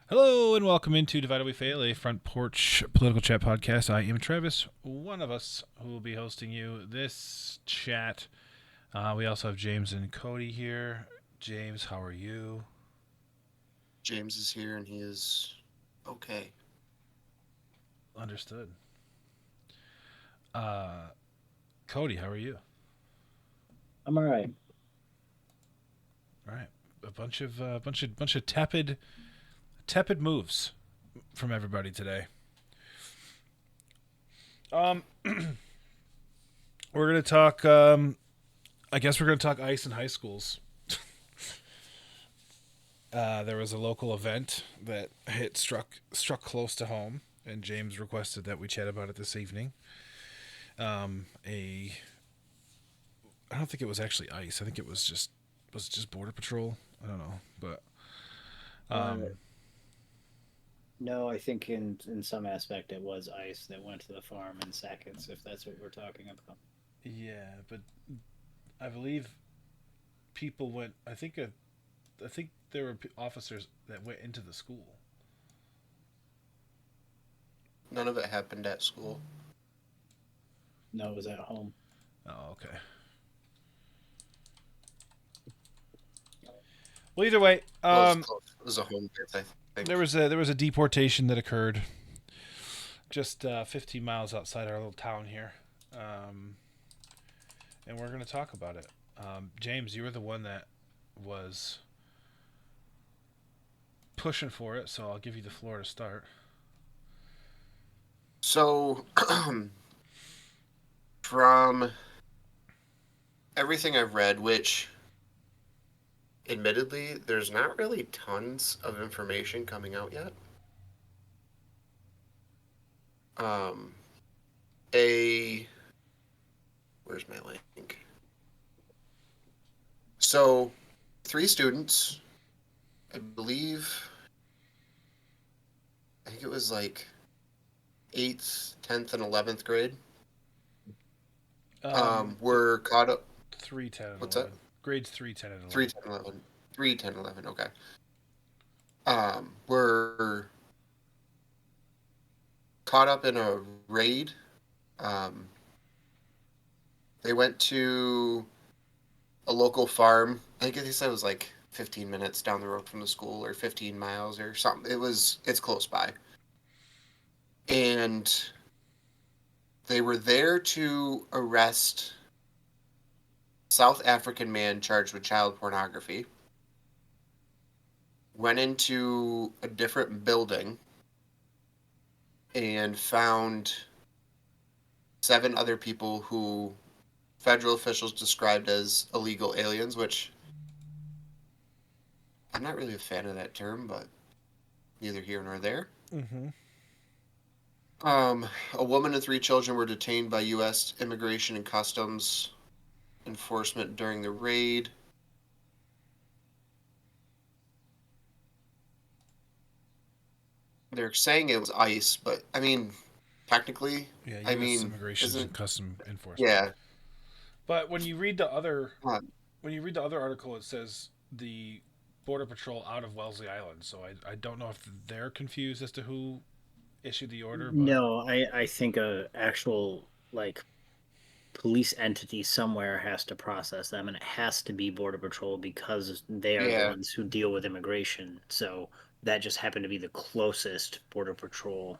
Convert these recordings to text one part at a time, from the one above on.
Hello and welcome into Divided We Fail, a front porch political chat podcast. I am Travis, one of us who will be hosting you this chat. We also have James and Cody here. James, how are you? James is here and he is okay. Understood. Uh, Cody, how are you? I'm all right. All right, a bunch of tepid moves from everybody today. Um, we're gonna talk. I guess we're gonna talk ice in high schools. There was a local event that struck close to home, and James requested that we chat about it this evening. A I don't think it was actually ICE. I think it just Border Patrol. I don't know, but Uh, um, no, I think in some aspect it was ICE that went to the farm in seconds, if that's what we're talking about. yeah, but I believe people went. I think there were officers that went into the school. None of it happened at school. No, it was at home. Oh, okay. Well, either way, Well, it was close. It was a home base, I think. there was a deportation that occurred just 15 miles outside our little town here, um, and we're going to talk about it. James, you were the one that was pushing for it, so I'll give you the floor to start. So, from everything I've read, which admittedly, there's not really tons of information coming out yet. Um, a where's my link? So, three students, I believe, I think it was like 8th, 10th, and 11th grade, Th- were caught up. 3, 10, and What's that? 11. Grades 3, 10, and 3, 11. 10, 11. 3, 10, 11, okay. Were caught up in a raid. Um, they went to a local farm. I think they said it was like 15 minutes down the road from the school or 15 miles or something. It's close by. And they were there to arrest a South African man charged with child pornography. Went into a different building and found 7 other people who federal officials described as illegal aliens, which I'm not really a fan of that term, but neither here nor there. Mm-hmm. A woman and 3 children were detained by U.S. Immigration and Customs Enforcement during the raid. They're saying it was ICE, but I mean, technically, Yeah, I U.S. mean, Immigration and isn't Custom Enforcement. yeah? But Uh, when you read the other article, it says the Border Patrol out of Wellesley Island. So I don't know if they're confused as to who issued the order, but No, I think a actual like police entity somewhere has to process them, and it has to be Border Patrol because they are the yeah. ones who deal with immigration. So that just happened to be the closest Border Patrol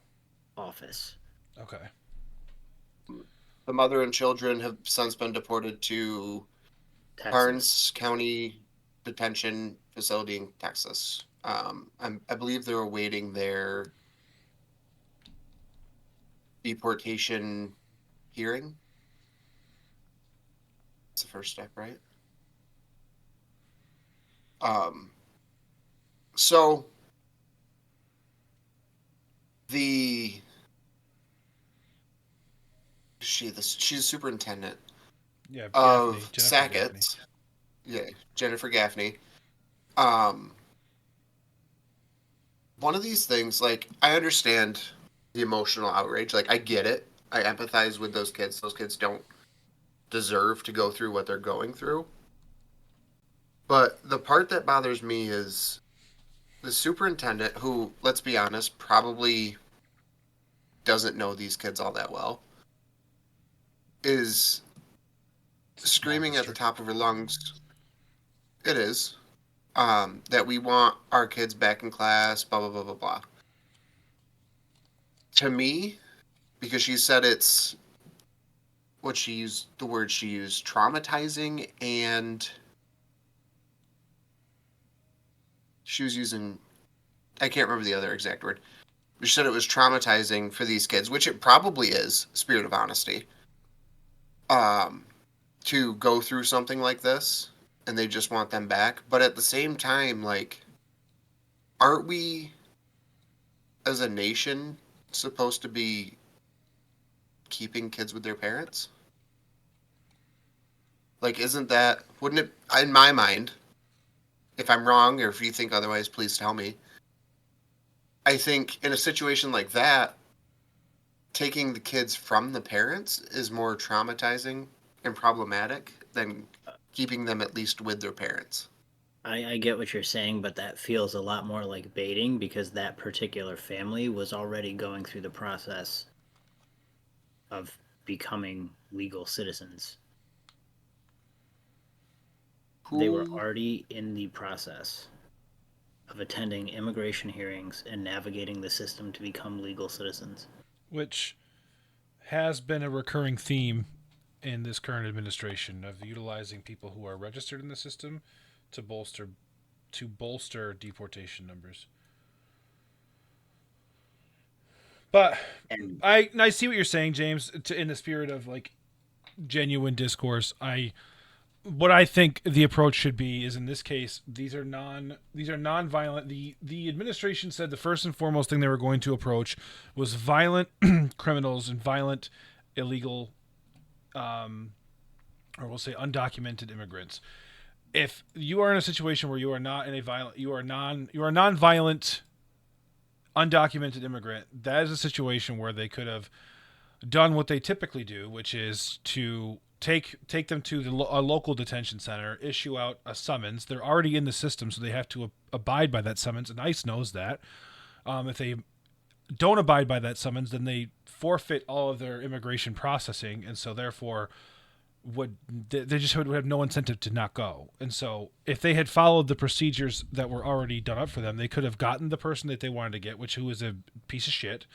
office. okay. The mother and children have since been deported to Texas. Karnes County Detention Facility in Texas. I believe they're awaiting their deportation hearing. It's the first step, right? Um, so the she's superintendent Yeah, Gaffney, of Jennifer Gaffney. Sackett. Yeah, Jennifer Gaffney. Um, one of these things, like I understand the emotional outrage. Like I get it. I empathize with those kids. Those kids don't deserve to go through what they're going through. But the part that bothers me is the superintendent, who, let's be honest, probably doesn't know these kids all that well, is screaming at the top of her lungs. It is. That we want our kids back in class, blah, blah, blah, blah, blah. To me, because she said it's what she used, the word she used, traumatizing, and she was using, I can't remember the other exact word. She said it was traumatizing for these kids, which it probably is, spirit of honesty, to go through something like this, and they just want them back. But at the same time, like, aren't we, as a nation, supposed to be keeping kids with their parents? Like, wouldn't it, in my mind, if I'm wrong, or if you think otherwise, please tell me. I think in a situation like that, taking the kids from the parents is more traumatizing and problematic than keeping them at least with their parents. I get what you're saying, but that feels a lot more like baiting because that particular family was already going through the process of becoming legal citizens. They were already in the process of attending immigration hearings and navigating the system to become legal citizens. Which has been a recurring theme in this current administration of utilizing people who are registered in the system to bolster deportation numbers. But And I see what you're saying, James. In the spirit of like genuine discourse, what I think the approach should be is, in this case, these are non-violent. The administration said the first and foremost thing they were going to approach was violent criminals and violent illegal, or we'll say undocumented immigrants. If you are in a situation where you are not in a violent, you are non-violent undocumented immigrant, that is a situation where they could have done what they typically do, which is to take them to a local detention center, issue out a summons. They're already in the system, so they have to abide by that summons, and ICE knows that. If they don't abide by that summons, then they forfeit all of their immigration processing, and so therefore they just would have no incentive to not go. And so if they had followed the procedures that were already done up for them, they could have gotten the person that they wanted to get, who was a piece of shit,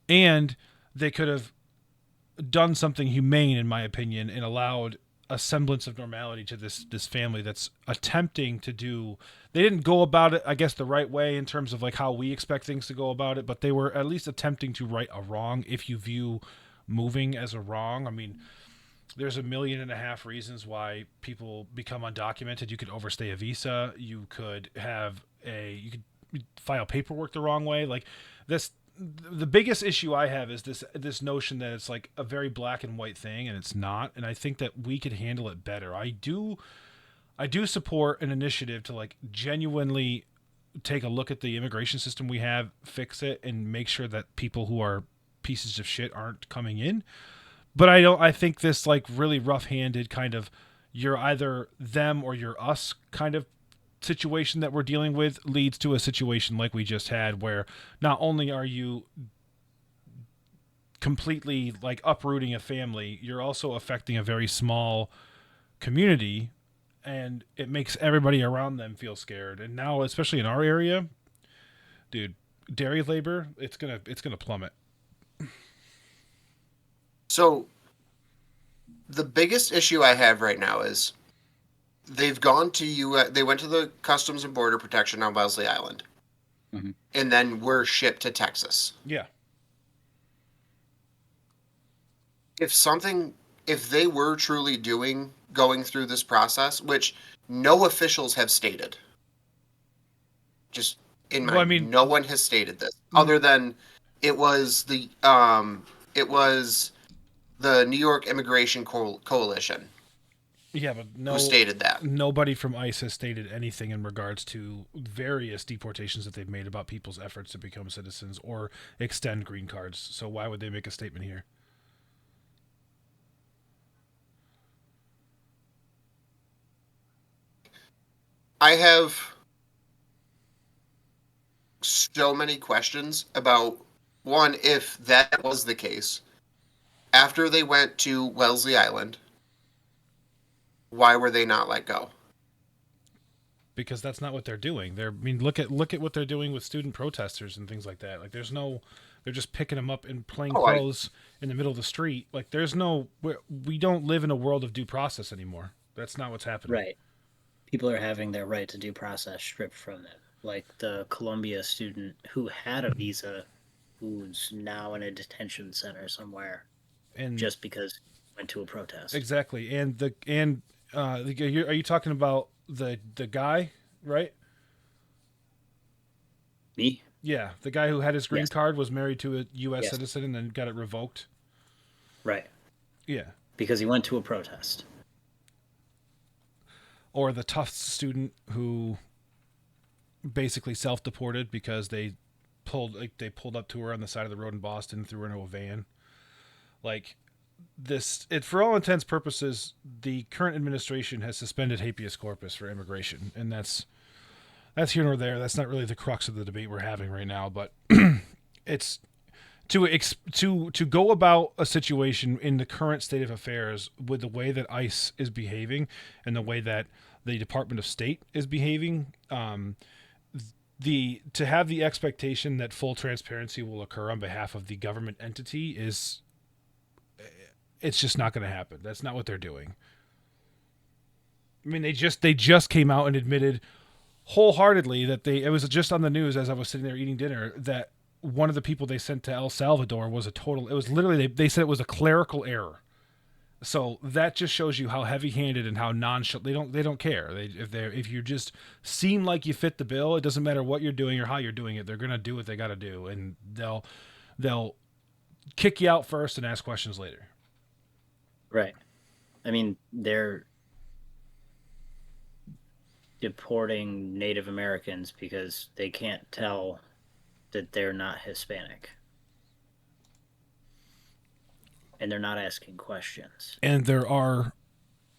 and they could have done something humane, in my opinion, and allowed a semblance of normality to this family that's attempting to do. They didn't go about it, I guess, the right way in terms of like how we expect things to go about it, but they were at least attempting to right a wrong. If you view moving as a wrong, I mean, there's 1.5 million reasons why people become undocumented. You could overstay a visa. You could file paperwork the wrong way. Like this, the biggest issue I have is this notion that it's like a very black and white thing, and it's not. And I think that we could handle it better. I do support an initiative to like genuinely take a look at the immigration system we have, fix it, and make sure that people who are pieces of shit aren't coming in. But I think this like really rough-handed kind of you're either them or you're us kind of situation that we're dealing with leads to a situation like we just had, where not only are you completely like uprooting a family, you're also affecting a very small community, and it makes everybody around them feel scared. And now, especially in our area, dude, dairy labor, it's gonna plummet. So the biggest issue I have right now is they've gone to they went to the Customs and Border Protection on Wellesley Island, and then were shipped to Texas. Yeah. If they were truly going through this process, which no officials have stated, just in my, no one has stated this other than it was the New York Immigration Coalition. Yeah, but who stated that. Nobody from ICE has stated anything in regards to various deportations that they've made about people's efforts to become citizens or extend green cards. So why would they make a statement here? I have so many questions about, one, if that was the case, after they went to Wellesley Island, why were they not let go? Because that's not what they're doing. Look at what they're doing with student protesters and things like that. Like they're just picking them up in plain Oh, I clothes in the middle of the street. Like we don't live in a world of due process anymore. That's not what's happening. Right. People are having their right to due process stripped from them. Like the Columbia student who had a visa, who's now in a detention center somewhere, And just because he went to a protest. exactly. Are you talking about the guy, right? Me? Yeah, the guy who had his green Yes. card was married to a U.S. Yes. citizen and then got it revoked. Right. Yeah. Because he went to a protest. Or the Tufts student who basically self-deported because they pulled up to her on the side of the road in Boston, threw her into a van. Like for all intents purposes, the current administration has suspended habeas corpus for immigration, and that's here nor there. That's not really the crux of the debate we're having right now, but it's to go about a situation in the current state of affairs with the way that ICE is behaving and the way that the Department of State is behaving. To have the expectation that full transparency will occur on behalf of the government entity it's just not going to happen. That's not what they're doing. I mean, they just came out and admitted wholeheartedly that it was just on the news as I was sitting there eating dinner that one of the people they sent to El Salvador was it was literally they said it was a clerical error. So that just shows you how heavy-handed and how nonchalant they don't care. If you just seem like you fit the bill, it doesn't matter what you're doing or how you're doing it. They're gonna do what they got to do, and they'll kick you out first and ask questions later. Right. I mean, they're deporting Native Americans because they can't tell that they're not Hispanic. And they're not asking questions. And there are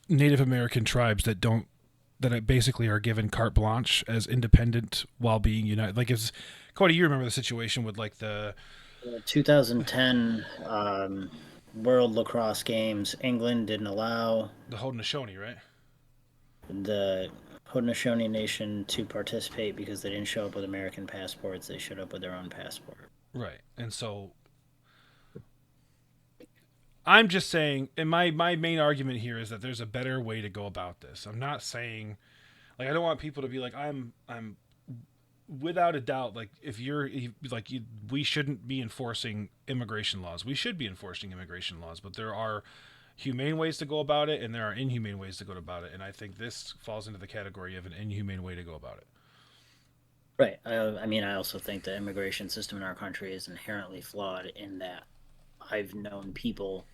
Native American tribes that basically are given carte blanche as independent while being united. Like, it's Cody, you remember the situation with like the 2010 World Lacrosse Games, England didn't allow the Haudenosaunee, right? The Haudenosaunee Nation to participate because they didn't show up with American passports. They showed up with their own passport. Right. And so I'm just saying, and my main argument here is that there's a better way to go about this. I'm not saying, like, I don't want people to be like, I'm without a doubt, like, we shouldn't be enforcing immigration laws. We should be enforcing immigration laws, but there are humane ways to go about it, and there are inhumane ways to go about it. And I think this falls into the category of an inhumane way to go about it. Right. I mean, I also think the immigration system in our country is inherently flawed in that I've known people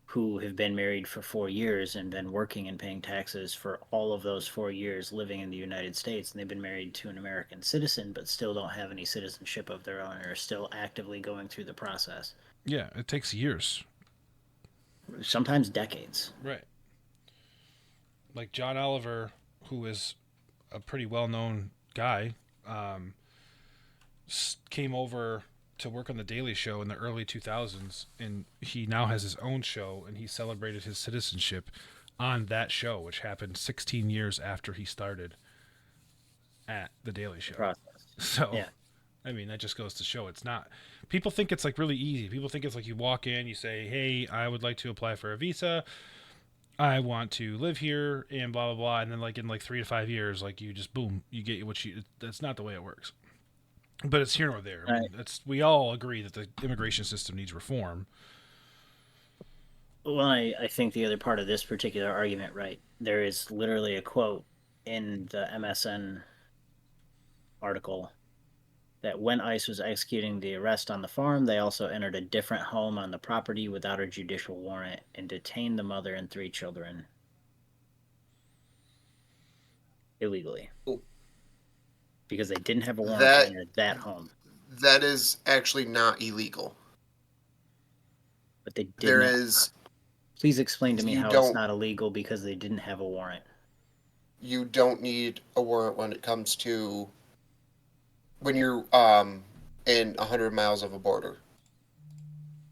who have been married for 4 years and been working and paying taxes for all of those 4 years living in the United States, and they've been married to an American citizen but still don't have any citizenship of their own and are still actively going through the process. Yeah, it takes years. Sometimes decades. Right. Like John Oliver, who is a pretty well-known guy, came over to work on the Daily Show in the early 2000s, and he now has his own show, and he celebrated his citizenship on that show, which happened 16 years after he started at the Daily Show. Process. So, yeah. I mean, that just goes to show it's not. People think it's like really easy. People think it's like you walk in, you say, "Hey, I would like to apply for a visa. I want to live here," and blah blah blah, and then like in like 3 to 5 years, like you just boom, you get what you. That's not the way it works. But it's here nor there. I mean, we all agree that the immigration system needs reform. Well, I think the other part of this particular argument, right, there is literally a quote in the MSN article that when ICE was executing the arrest on the farm, they also entered a different home on the property without a judicial warrant and detained the mother and 3 children illegally. Ooh. Because they didn't have a warrant to enter that home. That is actually not illegal. But they did. There is. Please explain to me how it's not illegal because they didn't have a warrant. You don't need a warrant when it comes to when you're in 100 miles of a border,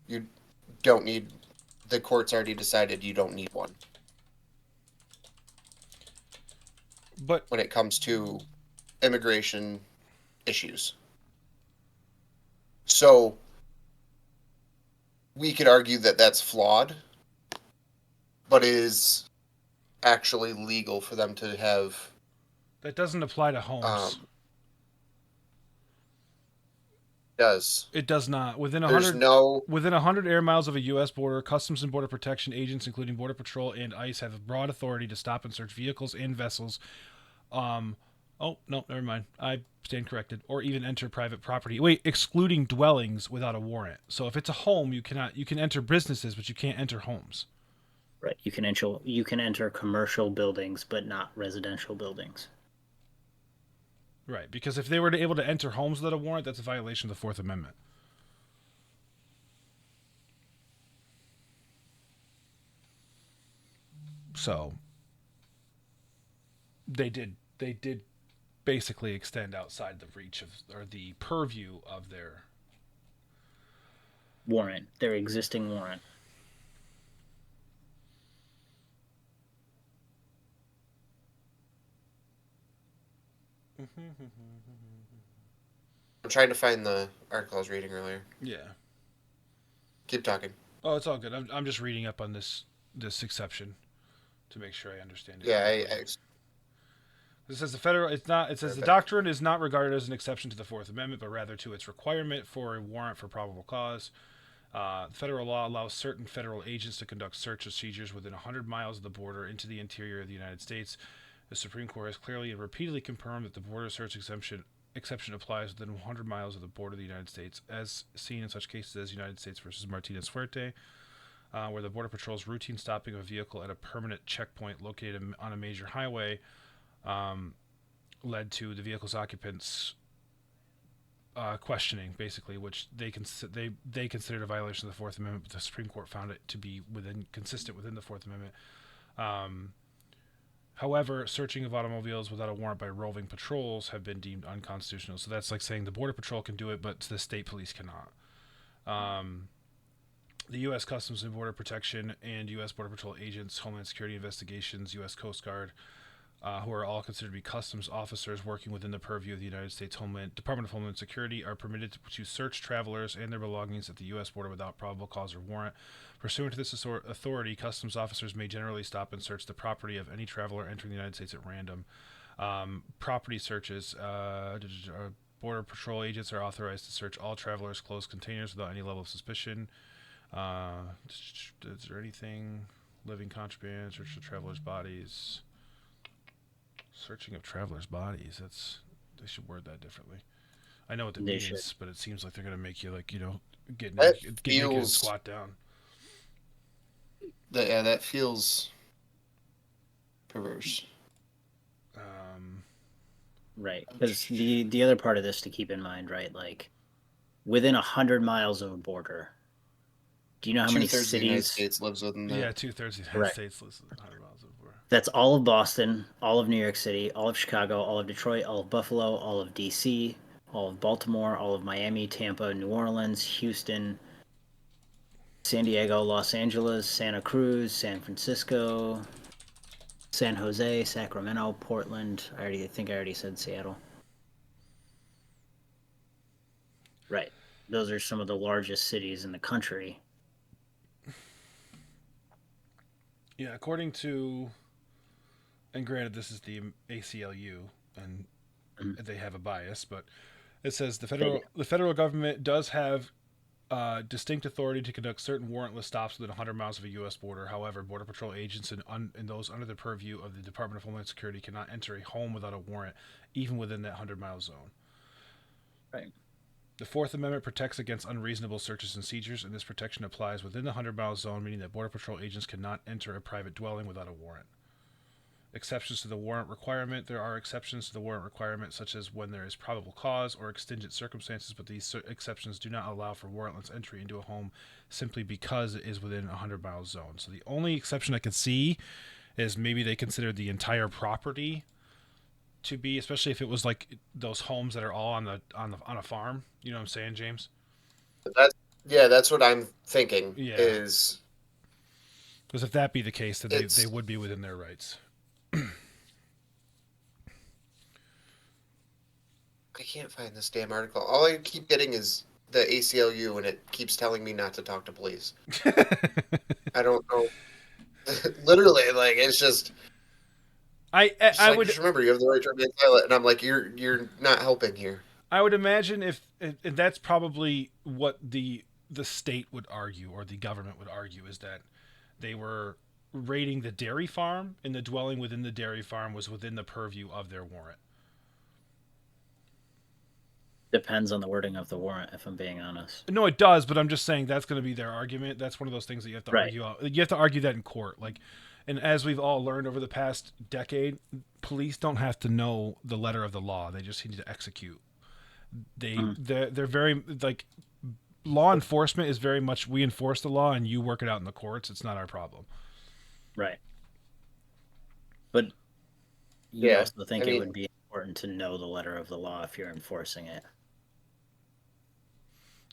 you don't need. The court's already decided you don't need one But when it comes to immigration issues. So we could argue that that's flawed, but is actually legal for them to have. that doesn't apply to homes. Does It does not. there's no Within 100 air miles of a U.S. border, Customs and Border Protection agents, including Border Patrol and ICE, have broad authority to stop and search vehicles and vessels. Oh no, never mind. I stand corrected. Or even enter private property. Wait, excluding dwellings without a warrant. So if it's a home, you cannot. You can enter businesses, but you can't enter homes. Right. You can enter commercial buildings, but not residential buildings. Right, because if they were able to enter homes without a warrant, that's a violation of the Fourth Amendment. So they did basically extend outside the reach of or the purview of their Warrant, their existing warrant. I'm trying to find the article I was reading earlier. Yeah. Keep talking. Oh, it's all good. I'm just reading up on this exception to make sure I understand it. Yeah, It says the federal. It's not. It says the doctrine is not regarded as an exception to the Fourth Amendment, but rather to its requirement for a warrant for probable cause. Federal law allows certain federal agents to conduct search procedures within 100 miles of the border into the interior of the United States. The Supreme Court has clearly and repeatedly confirmed that the border search exception applies within 100 miles of the border of the United States, as seen in such cases as United States versus Martinez Fuerte, where the Border Patrol's routine stopping of a vehicle at a permanent checkpoint located on a major highway led to the vehicle's occupants questioning, basically, which they considered a violation of the Fourth Amendment, but the Supreme Court found it to be consistent within the Fourth Amendment. However, searching of automobiles without a warrant by roving patrols have been deemed unconstitutional. So that's like saying the Border Patrol can do it, but the state police cannot. The U.S. Customs and Border Protection and U.S. Border Patrol agents, Homeland Security Investigations, U.S. Coast Guard, who are all considered to be customs officers working within the purview of the United States Department of Homeland Security, are permitted to search travelers and their belongings at the U.S. border without probable cause or warrant. Pursuant to this authority, customs officers may generally stop and search the property of any traveler entering the United States at random. Property searches. Border Patrol agents are authorized to search all travelers' closed containers without any level of suspicion. Is there anything? Living contraband, search the travelers' bodies. Searching of travelers' bodies. They should word that differently. I know what that means, but it seems like they're gonna make you get naked and squat down. That feels perverse. Right, because the other part of this to keep in mind, right? Like within 100 miles of a border. Do you know how many cities? The United States lives within that. Yeah, 2/3 of the United States lives within 100 miles of the border. That's all of Boston, all of New York City, all of Chicago, all of Detroit, all of Buffalo, all of DC, all of Baltimore, all of Miami, Tampa, New Orleans, Houston, San Diego, Los Angeles, Santa Cruz, San Francisco, San Jose, Sacramento, Portland. I think I already said Seattle. Right. Those are some of the largest cities in the country. Yeah, according to, and granted, this is the ACLU, and they have a bias, but it says the federal government does have distinct authority to conduct certain warrantless stops within 100 miles of a U.S. border. However, Border Patrol agents and those under the purview of the Department of Homeland Security cannot enter a home without a warrant, even within that 100-mile zone. Right. The Fourth Amendment protects against unreasonable searches and seizures, and this protection applies within the 100-mile zone, meaning that Border Patrol agents cannot enter a private dwelling without a warrant. Exceptions to the warrant requirement. There are exceptions to the warrant requirement, such as when there is probable cause or exigent circumstances, but these exceptions do not allow for warrantless entry into a home simply because it is within a 100-mile zone. So the only exception I could see is maybe they consider the entire property to be, especially if it was like those homes that are all on a farm. You know what I'm saying, James? That's that's what I'm thinking. Yeah. Is Because if that be the case, then they it's would be within their rights. I can't find this damn article. All I keep getting is the ACLU, and it keeps telling me not to talk to police. I don't know. Literally, like it's just I like would just remember you have the right to remain silent, and I'm like you're not helping here. I would imagine if that's probably what the state would argue or the government would argue is that they were raiding the dairy farm and the dwelling within the dairy farm was within the purview of their warrant. Depends on the wording of the warrant, if I'm being honest. No, it does, but I'm just saying that's going to be their argument. That's one of those things that you have to Right. argue out. You have to argue that in court. Like, and as we've all learned over the past decade, police don't have to know the letter of the law. They just need to execute. They're very like law enforcement is very much we enforce the law and you work it out in the courts. It's not our problem. Right. But you Yeah, also think I it mean, would be important to know the letter of the law if you're enforcing it.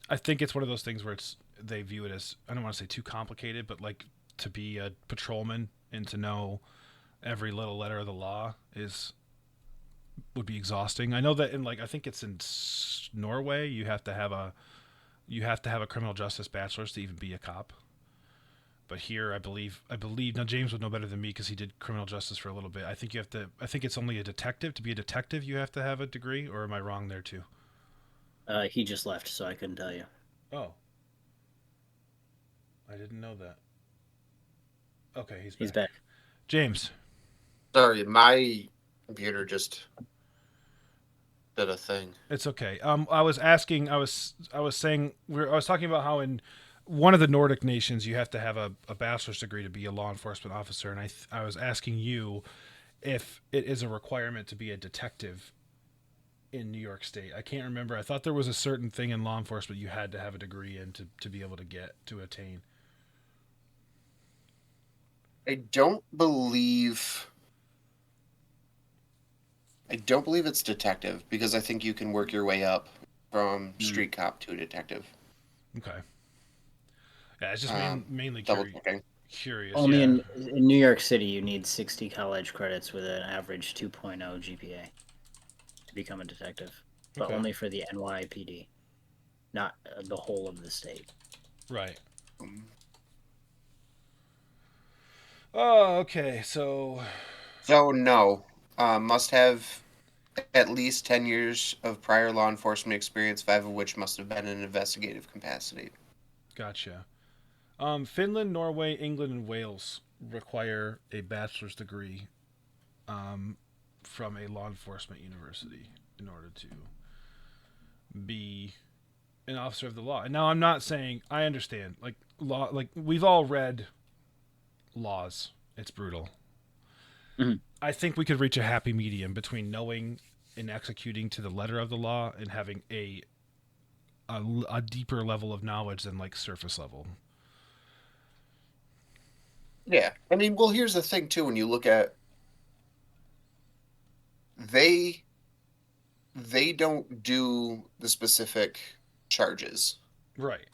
I think it's one of those things where they view it as I don't want to say too complicated, but like to be a patrolman and to know every little letter of the law would be exhausting. I know that in like I think it's in Norway you have to have a criminal justice bachelor's to even be a cop. But here, I believe now James would know better than me because he did criminal justice for a little bit. I think you have to. I think it's only a detective to be a detective. You have to have a degree, or am I wrong there too? He just left, so I couldn't tell you. Oh, I didn't know that. Okay, he's back. He's back. James. sorry, my computer just did a thing. It's okay. I was asking. I was saying. I was talking about how in one of the Nordic nations you have to have a bachelor's degree to be a law enforcement officer, and I was asking you if it is a requirement to be a detective in New York State. I can't remember. I thought there was a certain thing in law enforcement you had to have a degree in to be able to get to attain. I don't believe. I don't believe it's detective because I think you can work your way up from street cop to detective. Okay. Yeah, it's just mainly Double checking. curious. Only Yeah. in New York City, you need 60 college credits with an average 2.0 GPA to become a detective, but Okay. only for the NYPD, not the whole of the state. Right. Um, Oh, okay. So So no, must have at least 10 years of prior law enforcement experience, 5 of which must have been in investigative capacity. gotcha. Finland, Norway, England, and Wales require a bachelor's degree um, from a law enforcement university in order to be an officer of the law. And now I'm not saying I understand like law like we've all read laws. It's brutal. Mhm. I think we could reach a happy medium between knowing and executing to the letter of the law and having a deeper level of knowledge than like surface level. Yeah. I mean, well, here's the thing, too. When you look at they they don't do the specific charges, Right.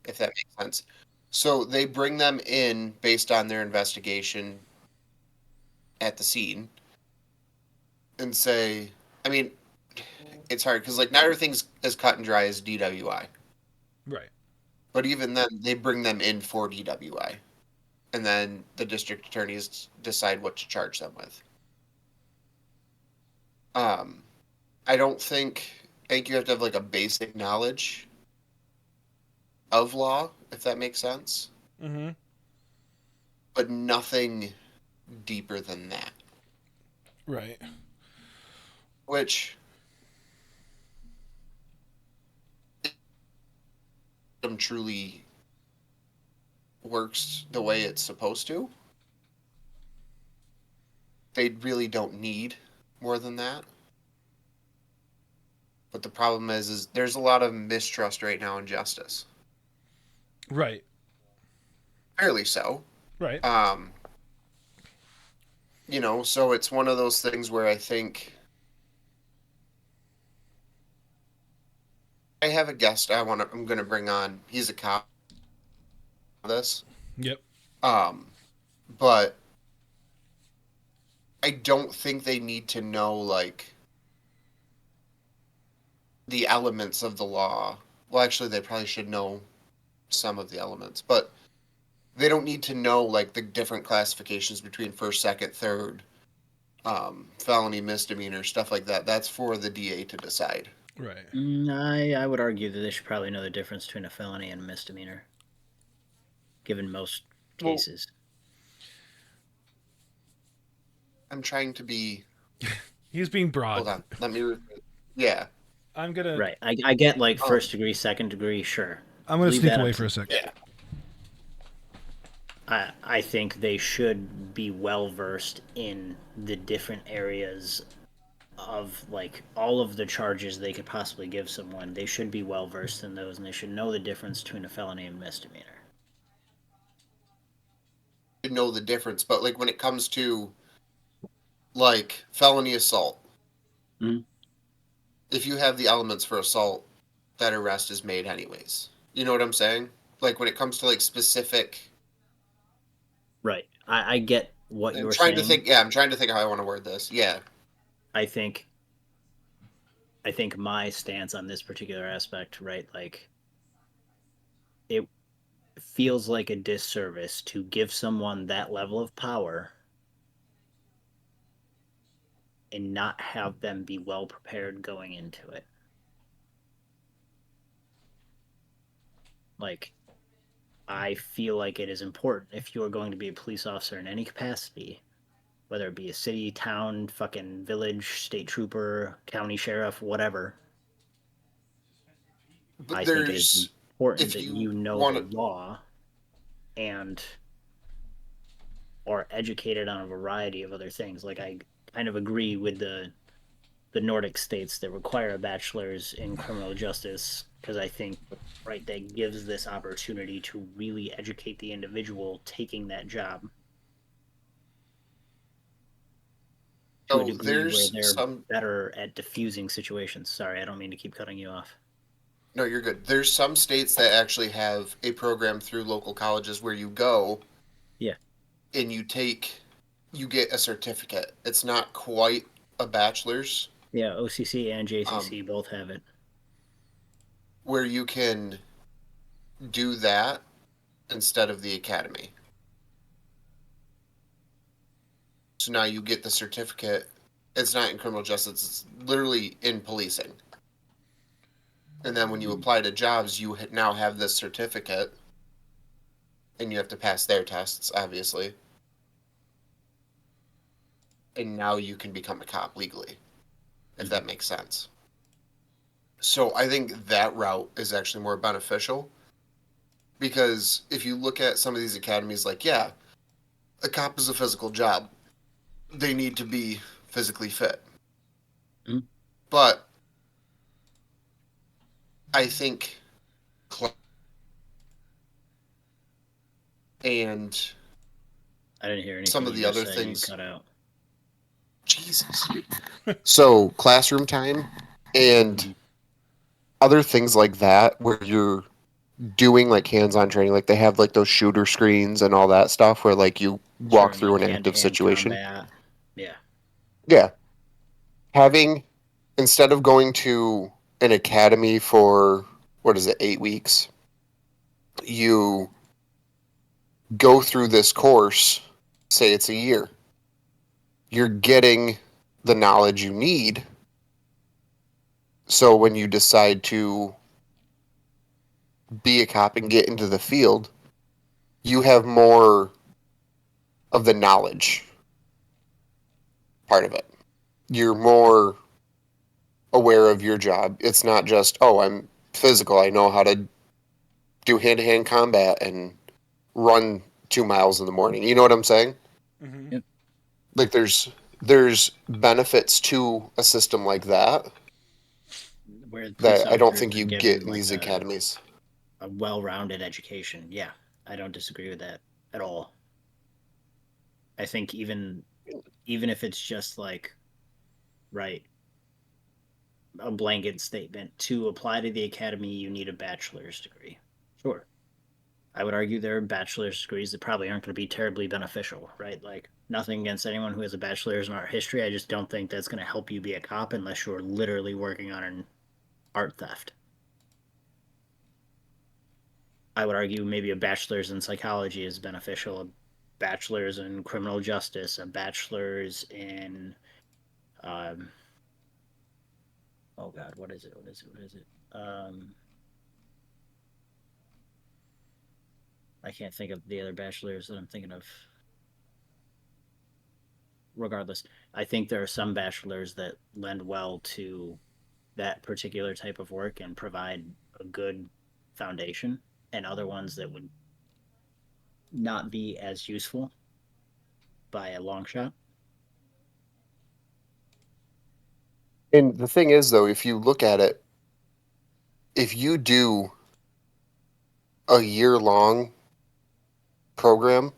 if that makes sense. So they bring them in based on their investigation at the scene and say, I mean, it's hard because like not everything's as cut and dry as DWI. Right. But even then, they bring them in for DWI, and then the district attorneys decide what to charge them with. Um, I don't think. I think you have to have like a basic knowledge of law, if that makes sense, Mm-hmm. but nothing deeper than that. Right. Which truly works the way it's supposed to. They really don't need more than that. But the problem is there's a lot of mistrust right now in justice. Right. Fairly so. Right. Um, You know, so it's one of those things where I think I have a guest I'm going to bring on. He's a cop. This, Yep. um, but I don't think they need to know like the elements of the law. Well, actually, they probably should know some of the elements, but they don't need to know like the different classifications between first, second, third, felony, misdemeanor, stuff like that. That's for the DA to decide. Right. I would argue that they should probably know the difference between a felony and a misdemeanor, given most Well, cases. I'm trying to be. He's being broad. Hold on. Let me. Yeah. I'm gonna. Right. I get like Um, first degree, second degree, sure. I'm gonna Leave sneak that away up for to- a second. Yeah. I think they should be well versed in the different areas of like all of the charges they could possibly give someone. They should be well versed in those, and they should know the difference between a felony and misdemeanor. You know the difference, but like when it comes to like felony assault, Mhm. if you have the elements for assault, that arrest is made anyways. You know what I'm saying? Like when it comes to like specific. Right. I get what I'm you're trying saying. to think. Yeah, I'm trying to think how I want to word this. Yeah. I think I think my stance on this particular aspect, right, like it feels like a disservice to give someone that level of power and not have them be well prepared going into it. Like, I feel like it is important if you are going to be a police officer in any capacity, whether it be a city, town, fucking village, state trooper, county sheriff, whatever. But I think it is there's important if that you you know want the to. law and are educated on a variety of other things. Like I kind of agree with the Nordic states that require a bachelor's in criminal justice because I think right that gives this opportunity to really educate the individual taking that job to a So degree where there's they're some. better at diffusing situations. Sorry, I don't mean to keep cutting you off. No, you're good. There's some states that actually have a program through local colleges where you go Yeah. and you get a certificate. It's not quite a bachelor's, Yeah, OCC and JCC um, both have it. where you can do that instead of the academy. So now you get the certificate. It's not in criminal justice, it's literally in policing. And then when you apply to jobs, you now have this certificate, and you have to pass their tests, obviously. And now you can become a cop legally, if that makes sense. So I think that route is actually more beneficial because if you look at some of these academies, like, yeah, a cop is a physical job, they need to be physically fit. Mhm. But I think and I didn't hear anything some of you the just other said. You things. cut out. Jesus. So classroom time and Mhm. other things like that where you're doing like hands-on training, like they have like those shooter screens and all that stuff where like you Sure, walk and through like an active hand-to-hand situation. combat. Yeah. Yeah. Having instead of going to an academy for what is it, 8 weeks, you go through this course, say it's a year. You're getting the knowledge you need. So when you decide to be a cop and get into the field, you have more of the knowledge part of it. You're more aware of your job. It's not just, oh, I'm physical. I know how to do hand to hand combat and run 2 miles in the morning. You know what I'm saying? Mm-hmm. Yep. Like there's benefits to a system like that Where the police that I don't officers think are you given get in like these academies. a well-rounded education. Yeah, I don't disagree with that at all. I think even even if it's just like, right, a blanket statement to apply to the academy, you need a bachelor's degree. Sure. I would argue there are bachelor's degrees that probably aren't going to be terribly beneficial, right? Like, nothing against anyone who has a bachelor's in art history. I just don't think that's going to help you be a cop unless you're literally working on an art theft. I would argue maybe a bachelor's in psychology is beneficial, a bachelor's in criminal justice, a bachelor's in, um, oh God, what is it? What is it? What is it? I can't think of the other bachelors that I'm thinking of. Regardless, I think there are some bachelors that lend well to that particular type of work and provide a good foundation, and other ones that would not be as useful by a long shot. And the thing is, though, if you look at it, if you do a year-long program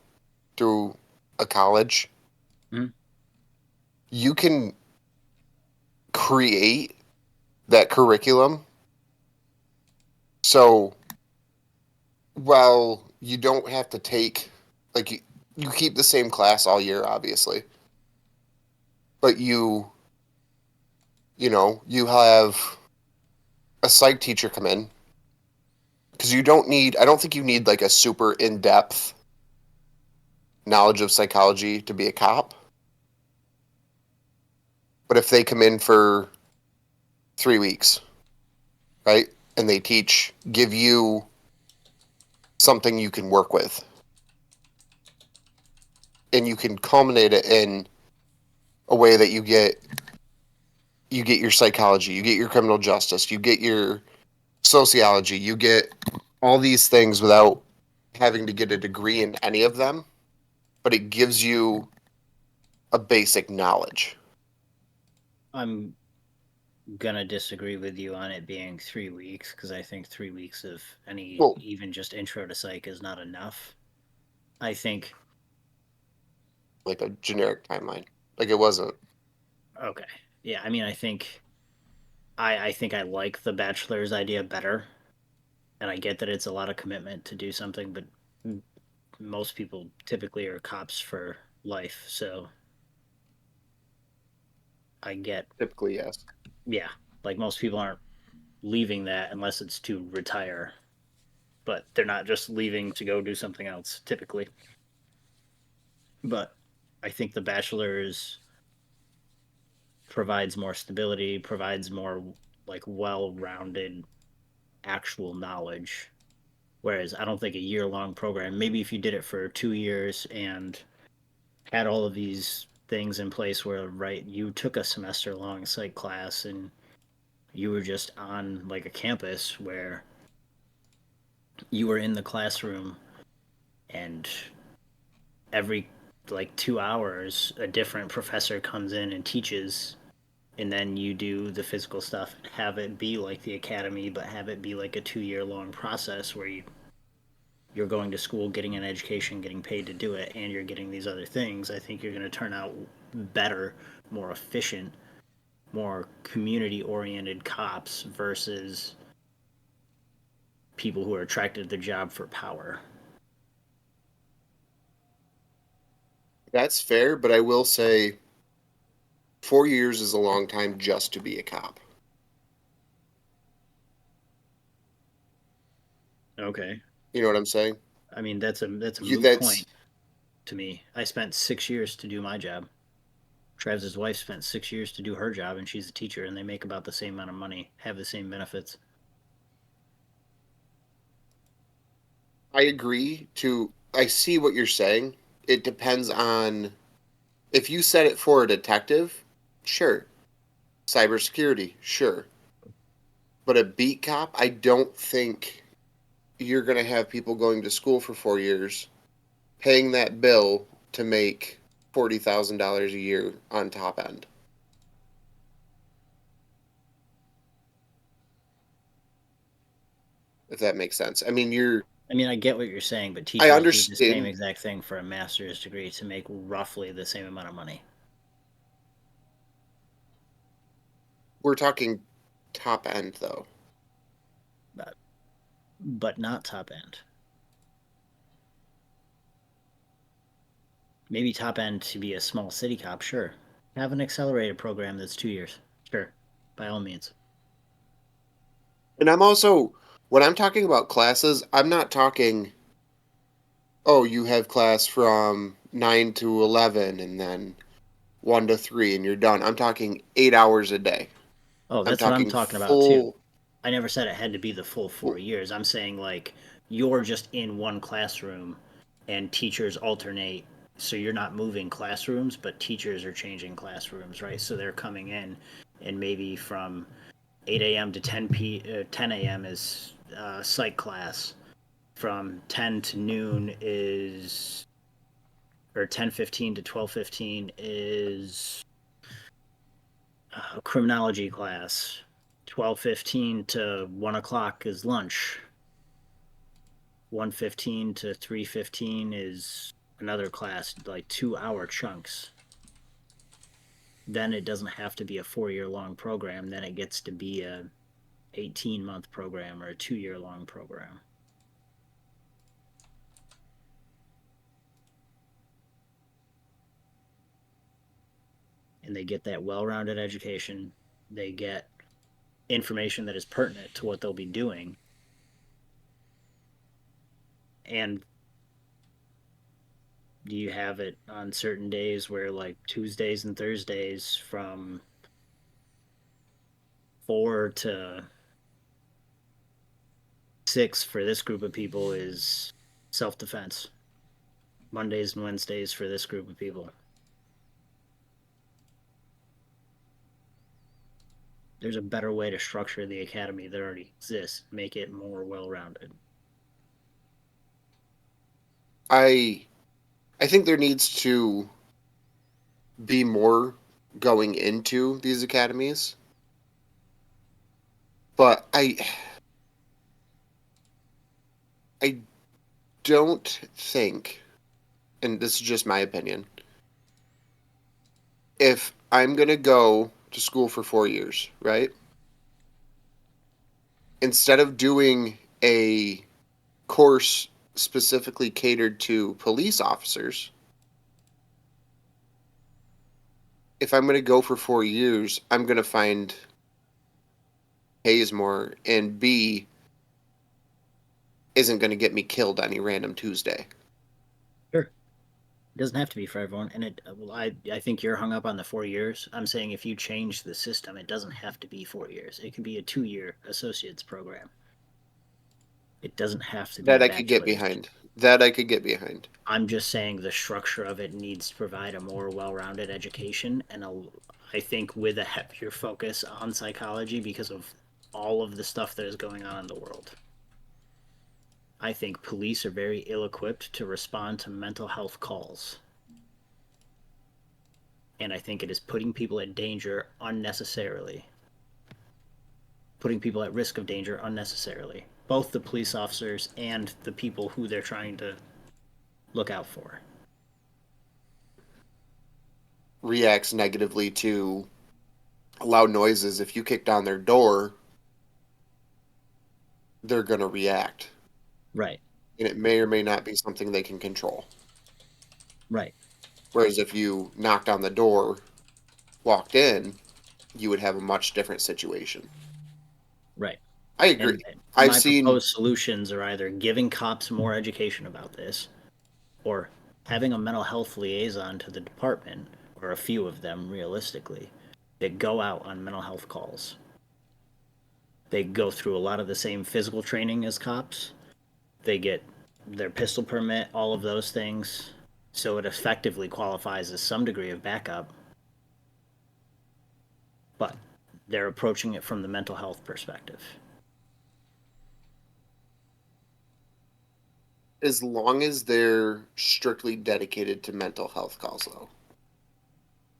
through a college, Mhm. you can create that curriculum. So while you don't have to take, like, you keep the same class all year, obviously, but you have a psych teacher come in because I don't think you need like a super in-depth knowledge of psychology to be a cop. But if they come in for 3 weeks, right, and they give you something you can work with, and you can culminate it in a way that you get your psychology, you get your criminal justice, you get your sociology, you get all these things without having to get a degree in any of them, but it gives you a basic knowledge. I'm gonna disagree with you on it being 3 weeks because I think 3 weeks of any Well, even just intro to psych is not enough. I think like a generic timeline. Like it wasn't. okay, yeah. I mean, I think I like the bachelor's idea better, and I get that it's a lot of commitment to do something, but most people typically are cops for life, so I get, Typically, yes. yeah, like most people aren't leaving that unless it's to retire, but they're not just leaving to go do something else typically. But I think the bachelor's provides more stability, provides more like well-rounded actual knowledge. Whereas I don't think a year-long program, maybe if you did it for 2 years and had all of these things in place where, right, you took a semester long psych class and you were just on like a campus where you were in the classroom and every like 2 hours a different professor comes in and teaches, and then you do the physical stuff and have it be like the academy but have it be like a 2 year long process where you're going to school, getting an education, getting paid to do it, and you're getting these other things. I think you're going to turn out better, more efficient, more community oriented cops versus people who are attracted to the job for power. That's fair, but I will say 4 years is a long time just to be a cop. Okay. You know what I'm saying? I mean, that's a You, moot that's point to me. I spent 6 years to do my job. Travis's wife spent 6 years to do her job, and she's a teacher, and they make about the same amount of money, have the same benefits. I agree to I see what you're saying. It depends on if you set it for a detective, sure. Cybersecurity, sure. But a beat cop, I don't think you're going to have people going to school for 4 years, paying that bill to make $40,000 a year on top end. If that makes sense. I mean, I mean, I get what you're saying, but I teachers do the same understand. exact thing for a master's degree to make roughly the same amount of money. We're talking top end, though. But not top end. Maybe top end to be a small city cop, sure. Have an accelerated program that's 2 years. Sure. By all means. And I'm also, when I'm talking about classes, I'm not talking, oh, you have class from 9 to 11 and then 1 to 3 and you're done. I'm talking 8 hours a day. Oh, I'm that's what I'm talking talking about too. full. I never said it had to be the full 4 years. I'm saying like you're just in one classroom and teachers alternate. So you're not moving classrooms, but teachers are changing classrooms, right? So they're coming in and maybe from 8 a.m. to 10 a.m. is psych class. From 10 to noon is, or 10:15 to 12:15 is criminology class. 12:15 to 1 o'clock is lunch. 1:15 to 3:15 is another class, like 2 hour chunks. Then it doesn't have to be a 4 year long program. Then it gets to be a 18-month program or a 2 year long program. And they get that well-rounded education. They get information that is pertinent to what they'll be doing. And do you have it on certain days where like Tuesdays and Thursdays from 4 to 6 for this group of people is self-defense. Mondays and Wednesdays for this group of people. There's a better way to structure the academy that already exists, make it more well-rounded. I think there needs to be more going into these academies. But I don't think, and this is just my opinion, if I'm going to go to school for 4 years, right? Instead of doing a course specifically catered to police officers, if I'm going to go for 4 years, I'm going to find pays more, and B isn't going to get me killed any random Tuesday. Sure. It doesn't have to be for everyone. And I think you're hung up on the 4 years. I'm saying if you change the system, it doesn't have to be 4 years. It can be a 2 year associate's program. It doesn't have to be That I could get behind. That I could get behind. I'm just saying the structure of it needs to provide a more well-rounded education, and I think with a heavier focus on psychology because of all of the stuff that is going on in the world. I think police are very ill-equipped to respond to mental health calls. And I think it is putting people at danger unnecessarily. Putting people at risk of danger unnecessarily. Both the police officers and the people who they're trying to look out for. Reacts negatively to loud noises. If you kick down their door, they're going to react. Right. And it may or may not be something they can control. Right. Whereas if you knocked on the door, walked in, you would have a much different situation. Right. I agree. And I've my seen proposed solutions are either giving cops more education about this or having a mental health liaison to the department, or a few of them realistically, that go out on mental health calls. They go through a lot of the same physical training as cops. They get their pistol permit, all of those things. So it effectively qualifies as some degree of backup. But they're approaching it from the mental health perspective. as long as they're strictly dedicated to mental health calls, though.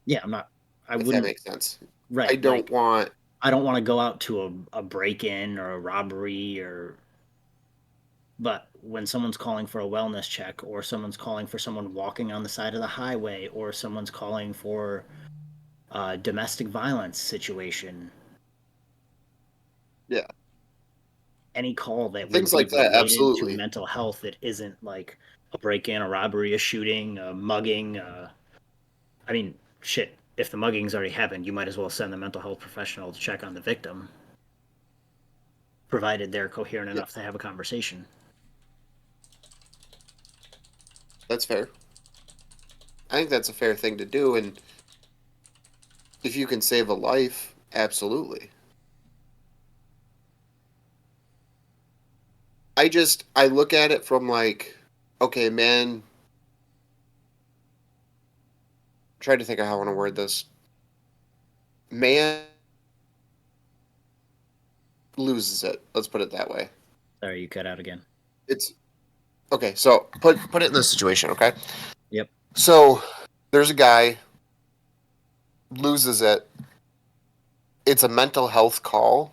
Yeah, I'm not. I If wouldn't. that makes sense. Right. I don't want. I don't want to go out to a break-in or a robbery or. But when someone's calling for a wellness check, or someone's calling for someone walking on the side of the highway, or someone's calling for a domestic violence situation, Yeah. Any call that would Things be like that, related to absolutely. mental health that isn't like a break-in, a robbery, a shooting, a mugging. I mean, shit. If the mugging's already happened, you might as well send the mental health professional to check on the victim, provided they're coherent Yeah, enough to have a conversation. that's fair. I think that's a fair thing to do, and if you can save a life, absolutely. I look at it from like, okay, man, trying to think of how I want to word this. Man loses it. Let's put it that way. Sorry, you cut out again. It's okay. So put it in this situation. Okay. Yep. So there's a guy loses it. It's a mental health call,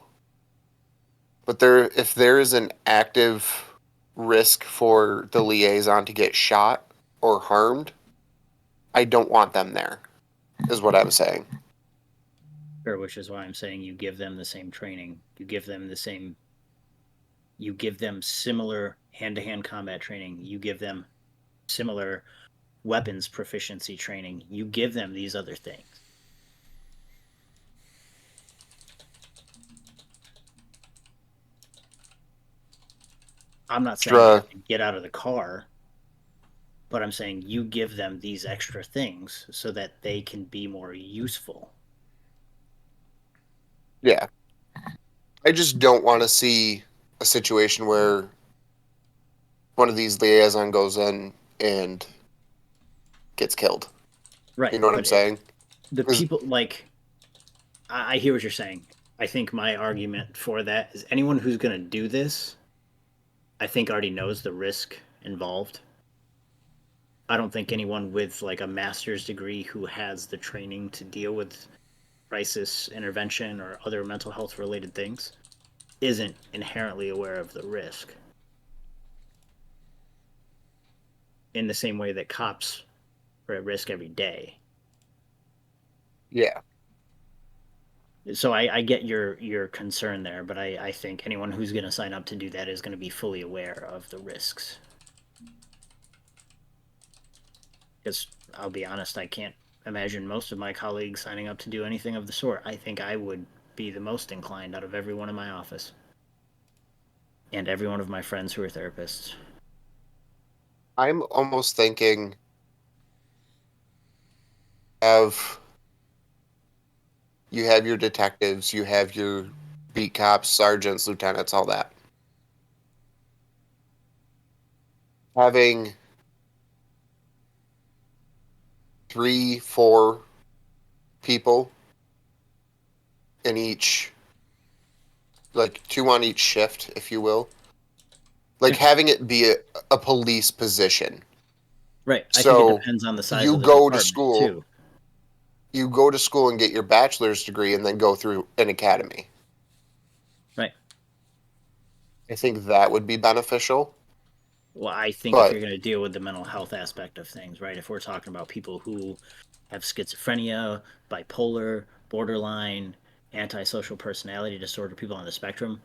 but if there is an active risk for the liaison to get shot or harmed, I don't want them there. Is what I'm saying. Sure, which is why I'm saying you give them the same training. You give them the same. You give them similar hand-to-hand combat training. You give them similar weapons proficiency training. You give them these other things. I'm not saying they Extra, have to get out of the car, but I'm saying you give them these extra things so that they can be more useful. yeah. I just don't want to see a situation where one of these liaison goes in and gets killed. Right, You know what I'm but saying? the 'Cause- people like I hear what you're saying. I think my argument for that is anyone who's going to do this, I think already knows the risk involved. I don't think anyone with like a master's degree who has the training to deal with crisis intervention or other mental health related things isn't inherently aware of the risk in the same way that cops are at risk every day. yeah, So I get your concern there, but I think anyone who's going to sign up to do that is going to be fully aware of the risks. Because I'll be honest, I can't imagine most of my colleagues signing up to do anything of the sort. I think I would be the most inclined out of everyone in my office and every one of my friends who are therapists. I'm almost thinking of you have your detectives, you have your beat cops, sergeants, lieutenants, all that. Having 3, 4 people in each, like 2 on each shift, if you will. Like Yeah. having it be a police position. Right. I think it So depends on the size you of the go to department school, too. you go to school and get your bachelor's degree and then go through an academy. Right. I think that would be beneficial. Well, I think if you're But going to deal with the mental health aspect of things, right? If we're talking about people who have schizophrenia, bipolar, borderline, antisocial personality disorder, people on the spectrum,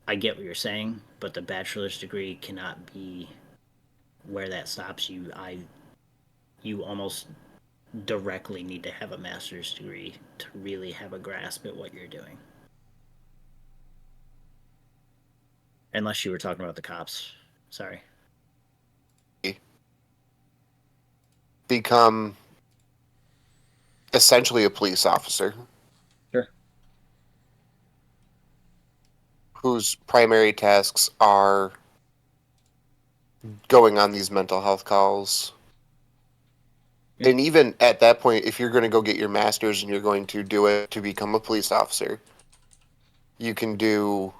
I get what you're saying, but the bachelor's degree cannot be where that stops you. You almost directly need to have a master's degree to really have a grasp at what you're doing. Unless you were talking about the cops. Sorry. become essentially a police officer Sure. whose primary tasks are going on these mental health calls. Yeah. And even at that point, if you're going to go get your master's and you're going to do it to become a police officer, you can do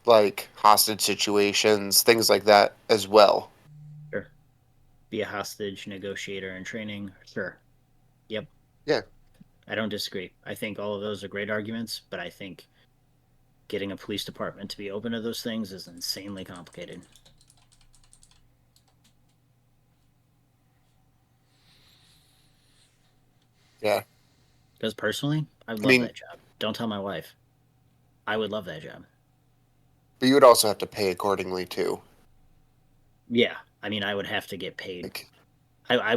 like hostage situations, things like that as well. Sure. Be a hostage negotiator in training. Sure. Yep. Yeah. I don't disagree. I think all of those are great arguments, but I think getting a police department to be open to those things is insanely complicated. Yeah. Because personally, I I love mean, that job. Don't tell my wife. I would love that job. But you would also have to pay accordingly too. Yeah, I mean, I would have to get paid. Like, I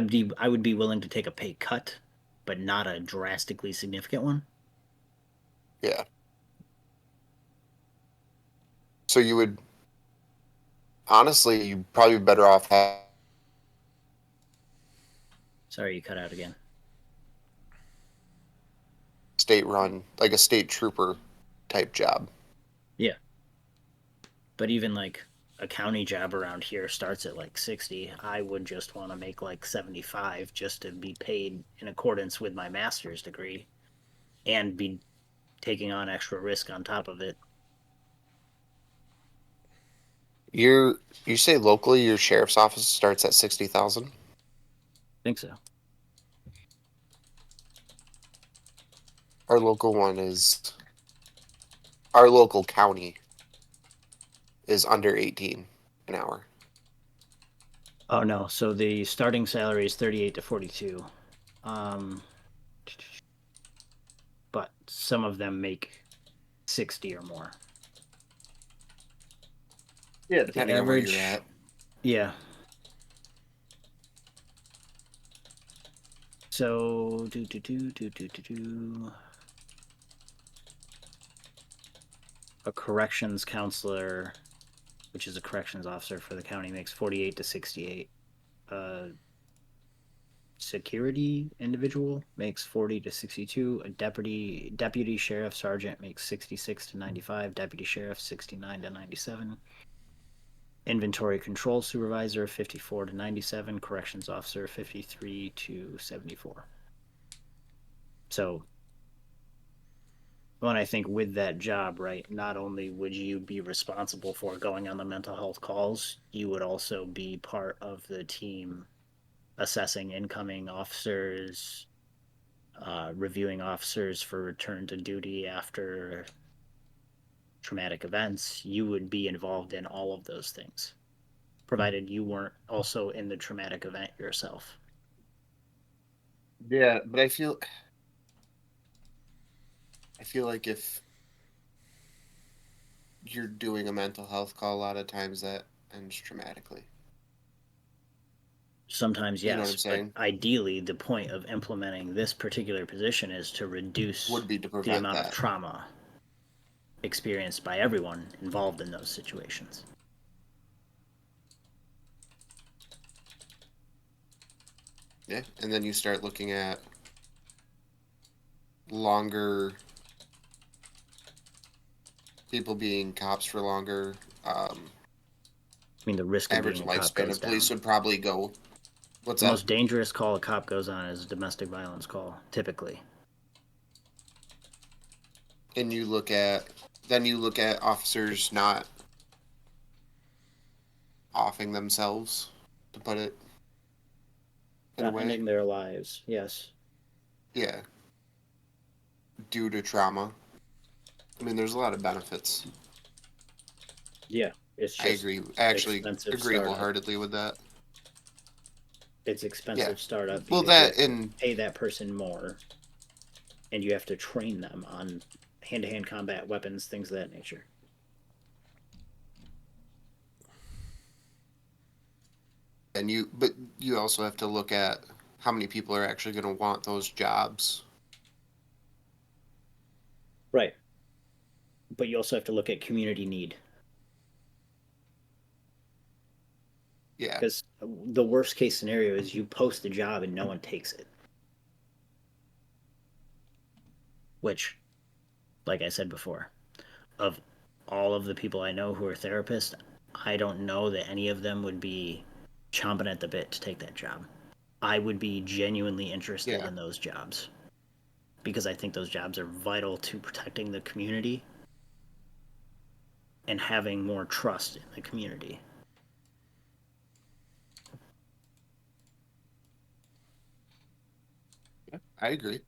would be willing to take a pay cut, but not a drastically significant one. yeah. So you would honestly, you'd probably be better off having Sorry, you cut out again. state run, like a state trooper type job. Yeah, but even like a county job around here starts at like 60. I would just want to make like 75 just to be paid in accordance with my master's degree and be taking on extra risk on top of it. You say locally your sheriff's office starts at 60,000? I think so. Our local one is our local county is under 18 an hour. Oh no, so the starting salary is 38 to 42. Um but some of them make 60 or more. Yeah, The depending on where you're average, at. yeah. So a corrections counselor, which is a corrections officer for the county, makes 48 to 68. Security individual makes 40 to 62. A deputy sheriff sergeant makes 66 to 95. Deputy sheriff 69 to 97. Inventory control supervisor 54 to 97. Corrections officer 53 to 74. So when I think with that job, right, not only would you be responsible for going on the mental health calls, you would also be part of the team assessing incoming officers, reviewing officers for return to duty after traumatic events. You would be involved in all of those things, provided you weren't also in the traumatic event yourself. Yeah, but I feel like if you're doing a mental health call, a lot of times that ends traumatically. Sometimes, You know what I'm yes, but saying? ideally, the point of implementing this particular position is to reduce Would be to the prevent amount of that. trauma experienced by everyone involved in those situations. Yeah, and then you start looking at longer people being cops for longer. I mean, the risk of Average being a cop lifespan goes of police down. would probably go. What's The that? most dangerous call a cop goes on is a domestic violence call, typically. And you look at officers not offing themselves, to put it in a Not way. ending their lives, yes. Yeah, due to trauma. I mean, there's a lot of benefits. Yeah, it's I just agree. I actually expensive agree startup. wholeheartedly with that. It's Yeah. expensive startup Well, because you that have to and pay that person more and you have to train them on hand-to-hand combat weapons, things of that nature. but you also have to look at how many people are actually going to want those jobs. Right. But you also have to look at community need. Yeah. Because the worst case scenario is you post a job and no one takes it. Which, like I said before, of all of the people I know who are therapists, I don't know that any of them would be chomping at the bit to take that job. I would be genuinely interested Yeah. in those jobs because I think those jobs are vital to protecting the community and having more trust in the community. I agree.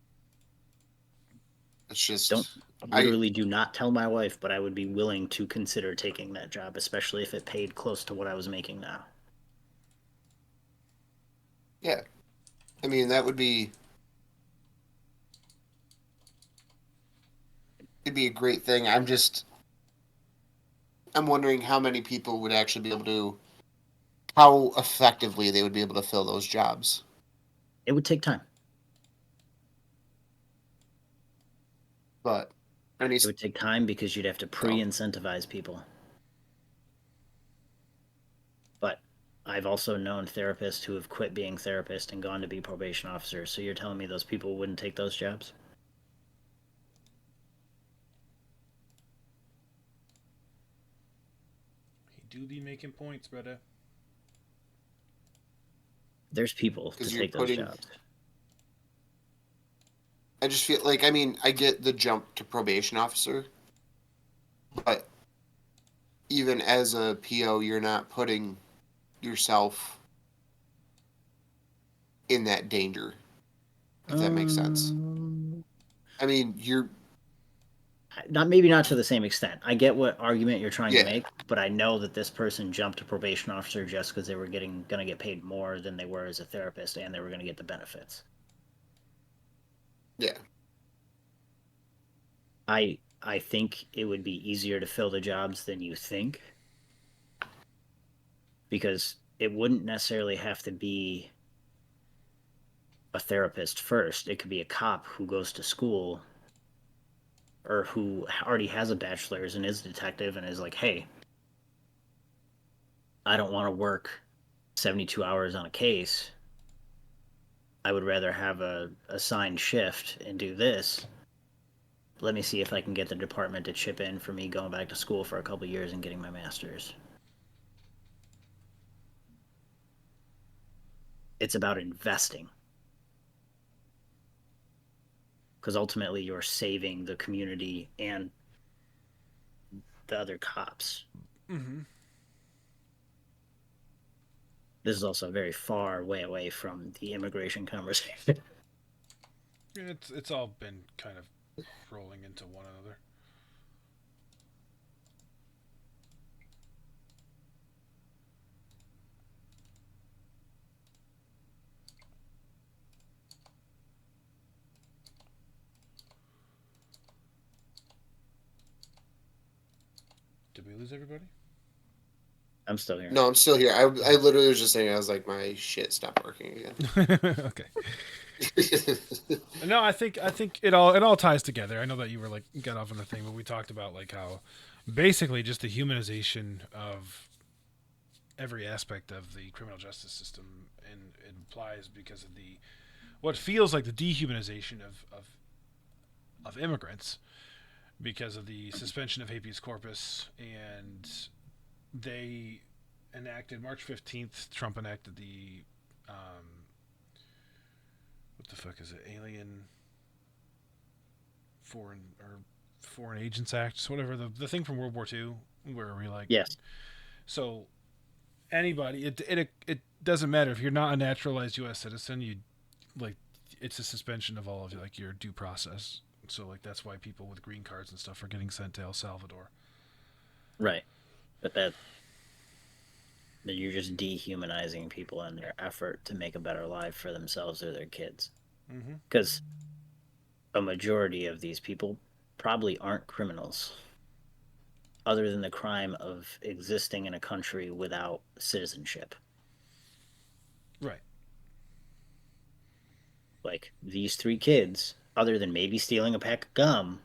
It's Don't just I literally do not tell my wife, but I would be willing to consider taking that job, especially if it paid close to what I was making now. yeah. I mean, that would be it'd be a great thing. I'm wondering how many people would actually be able to, how effectively they would be able to fill those jobs. It would take time. But It would take time because you'd have to pre-incentivize people. But I've also known therapists who have quit being therapists and gone to be probation officers. So you're telling me those people wouldn't take those jobs? He do be making points, brother. There's people to take those jobs. I just feel like, I mean, I get the jump to probation officer, but even as a PO, you're not putting yourself in that danger, if that makes sense. I mean, you're maybe not to the same extent. I get what argument you're trying to make, but I know that this person jumped to probation officer just because they were going to get paid more than they were as a therapist, and they were going to get the benefits. Yeah. I think it would be easier to fill the jobs than you think, because it wouldn't necessarily have to be a therapist first. It could be a cop who goes to school or who already has a bachelor's and is a detective and is like, hey, I don't want to work 72 hours on a case. I would rather have a assigned shift and do this. Let me see if I can get the department to chip in for me going back to school for a couple years and getting my master's. It's about investing. Because ultimately you're saving the community and the other cops. Mm-hmm. This is also very far way away from the immigration conversation. It's all been kind of rolling into one another. Did we lose everybody? I'm still here. No, I'm still here. I literally was just saying, I was like, my shit stopped working again. Okay. No, I think it all ties together. I know that you were like got off on the thing, but we talked about like how basically just the humanization of every aspect of the criminal justice system, and it implies because of the what feels like the dehumanization of immigrants because of the suspension of habeas corpus, and they enacted March 15th. Trump enacted the what the fuck is it? Alien Foreign Agents Act, whatever the thing from World War II, where we like yes. So anybody, it doesn't matter if you're not a naturalized U.S. citizen. You like it's a suspension of all of like your due process. So like that's why people with green cards and stuff are getting sent to El Salvador. Right, but that you're just dehumanizing people in their effort to make a better life for themselves or their kids. Because a majority of these people probably aren't criminals, other than the crime of existing in a country without citizenship. Right. Like, these 3 kids, other than maybe stealing a pack of gum,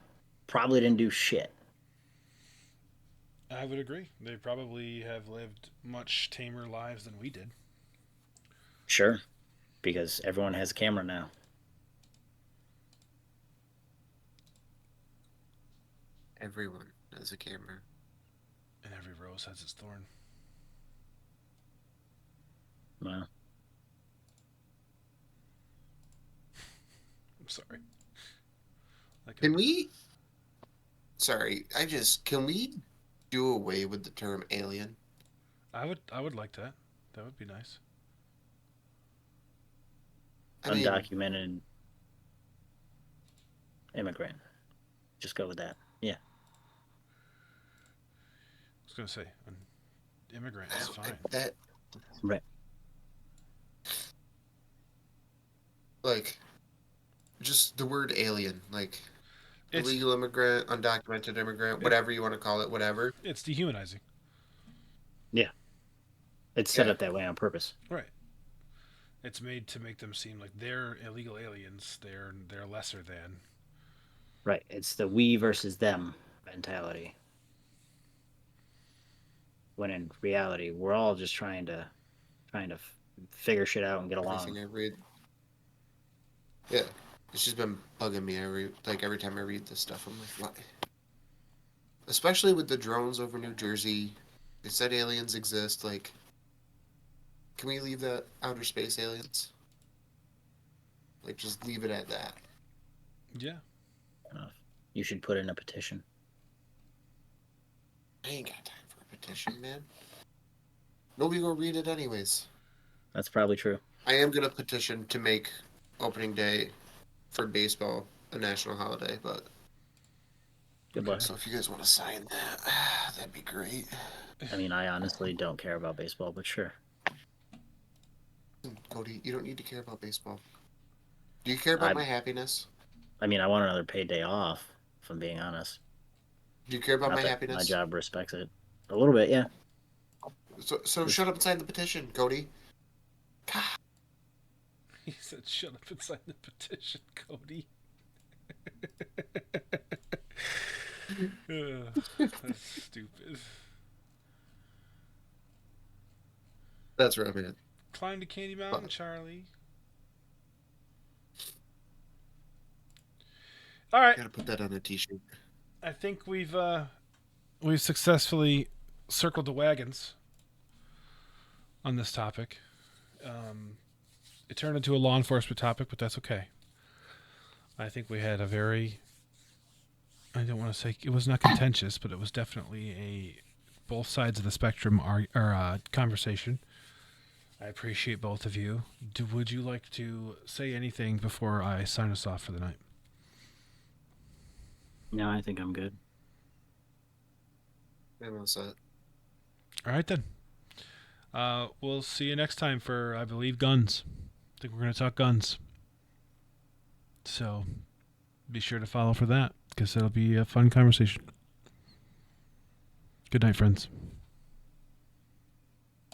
probably didn't do shit. I would agree. They probably have lived much tamer lives than we did. Sure, because everyone has a camera now. Everyone has a camera. And every rose has its thorn. Wow. I'm sorry. Can we do away with the term alien? I would like that. That would be nice. Undocumented immigrant. Just go with that. Yeah. I was gonna say, an immigrant is fine. That right. Like, just the word alien. Like, It's illegal immigrant, undocumented immigrant, whatever you want to call it, whatever. it's dehumanizing. Yeah. It's set Yeah. up that way on purpose. Right. It's made to make them seem like they're illegal aliens. They're lesser than. Right. It's the we versus them mentality. When in reality, we're all just trying to figure shit out and get along. Everything I read. Yeah. It's just been bugging me every time I read this stuff. I'm like, what? Especially with the drones over New Jersey. They said aliens exist. Like, can we leave that outer space aliens? Like, just leave it at that. Yeah. You should put in a petition. I ain't got time for a petition, man. Nobody gonna read it anyways. That's probably true. I am gonna petition to make opening day for baseball a national holiday, but Good luck. so if you guys want to sign that, that'd be great. I mean, I honestly don't care about baseball, but sure. Cody, you don't need to care about baseball. Do you care about my happiness? I mean, I want another paid day off, if I'm being honest. Do you care about Not my that happiness? My job respects it. A little bit, yeah. So shut up and sign the petition, Cody. God. He said, "Shut up and sign the petition, Cody." That's stupid. That's right, man. Climb to Candy Mountain, Charlie. All right. Gotta put that on a t-shirt. I think we've successfully circled the wagons on this topic. It turned into a law enforcement topic, but that's okay. I think we had a very, I don't want to say it was not contentious, but it was definitely a both sides of the spectrum conversation. I appreciate both of you. Would you like to say anything before I sign us off for the night? No, I think I'm good. I'm all set. All right, then. We'll see you next time for, I believe, guns. I think we're going to talk guns. So be sure to follow for that, because it'll be a fun conversation. Good night, friends.